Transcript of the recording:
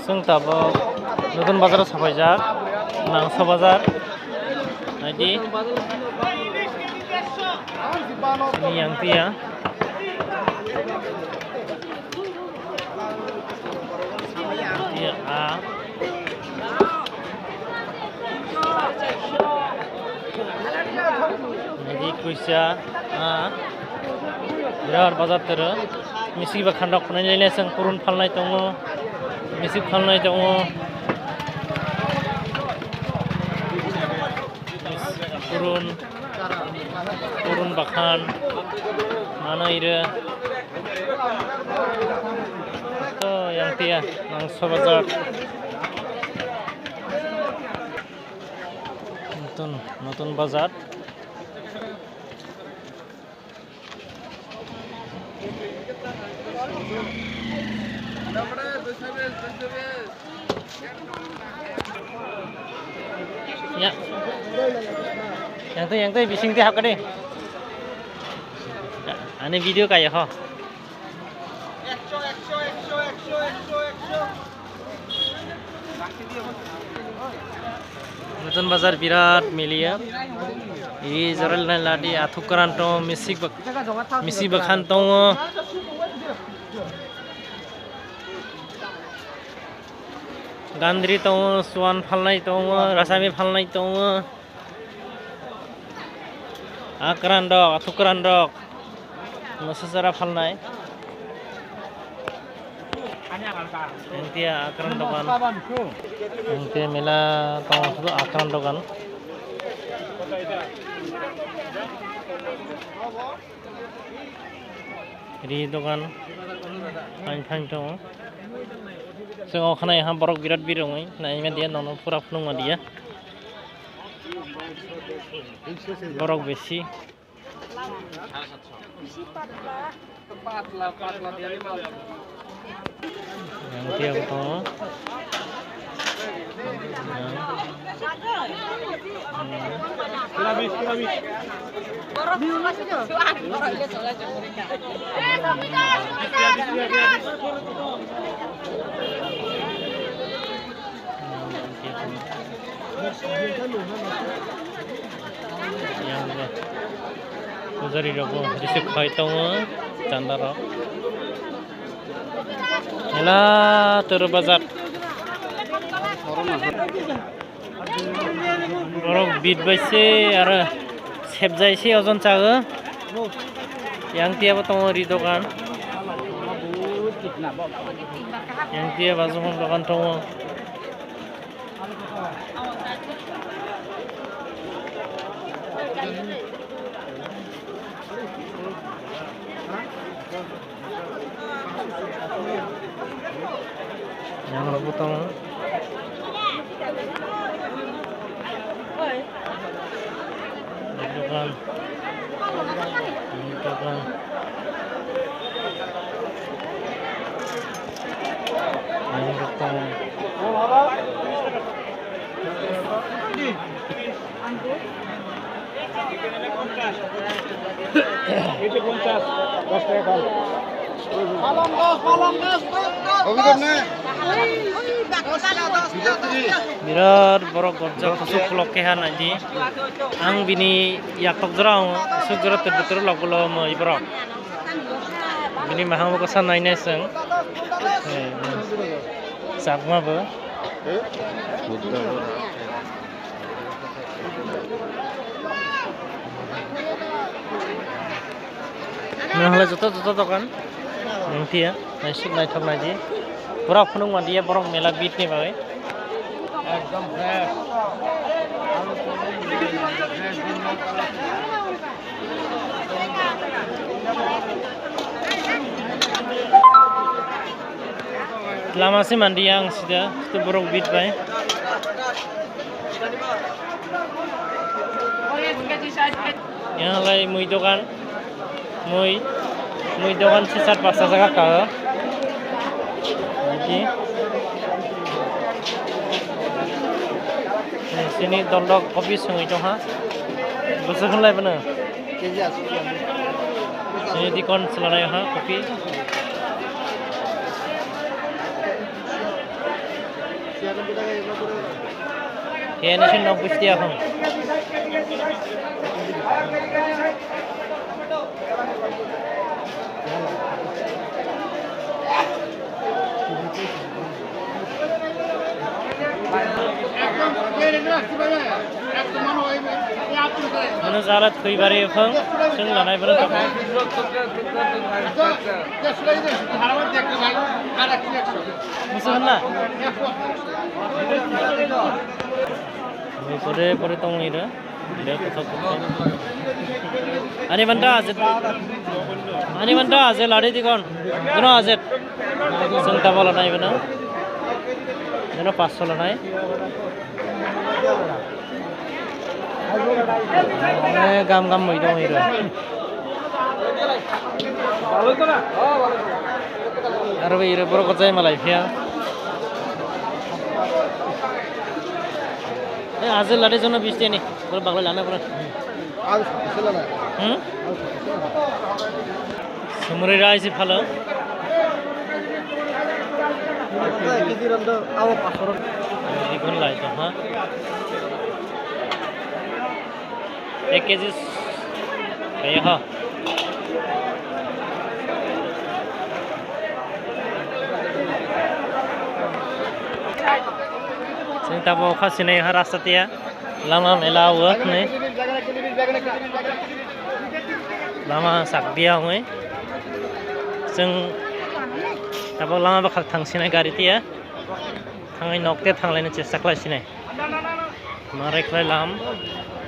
जों दाबो नতুन बाजाराव साफायजाक मांस बाजार नायदि ini yang tia tia a ini kuisa a birar bazar tero misi ba khandok phanai lainai sang purun phalnai tongo misi phalnai tongo purun bakhan mana ire to yang tia mangso bazar notun bazar ya yang tu bising ti hak kade ane video kaya ho notun bazar birat milia ini jaral na ladi athukaran to misi bakhan to gandri to swan phalnai to rasami phalnai to akran dok athukaran dok masasara phalnai tia akran dokan tia mela to akran dokan ri dokan pain to so khana yahan borok birat birongai na ime dia nono pura phunung dia borok besi yang dia to yang pujari rogo risik khai tongo chandaro ela tur bazar borok bit baise ara sebjaise ojon chago yang tiaba tongo ri dokan yang tiaba jong dokan tongo yang potong dokan yang potong itu 50 10 টাকা birat borok gorjak khusuk khulok kehan adi ang bini yatok jrang suk jra terbetur logulo moi borok bini mahang ko san naine sang sakma bo nah hala joto dokan yang tia naisuk naithok naji pura phunung mandia borok mela bit ni bagai ekdom fresh lama sih mandi yang sudah itu borok bit bagai yang lain mui dokan mui dokan sisat pasar jaga kau lagi sini dondok kopi sungai tu ha besar kan lagi benar sini di kon selai ha kopi Kaya na siya nagpusti ako. Ano salat kuy bari phang sung lanai baro tak. Musuh na. Pore tong ira. Dia kotak. Ani banta azet lari di kon. Jono azet. Sung ta bola nai bana. Jono 500 lanai. Gam moi dong ira. Arbe ira boro kocai malai phia. Azet lari jono 20 tia ni. Boro bagla lana boro. Sumuri rai si phalo. Ikon lai to ha. 1 kg kayak ha. Sing tabo khasine ha rasta tia lama mela work ne lama sak dia hoi sing tabo lama ba khak thangsinai gari tia thangai nokte thanglai ne chesta khlai sinai mare khlai lam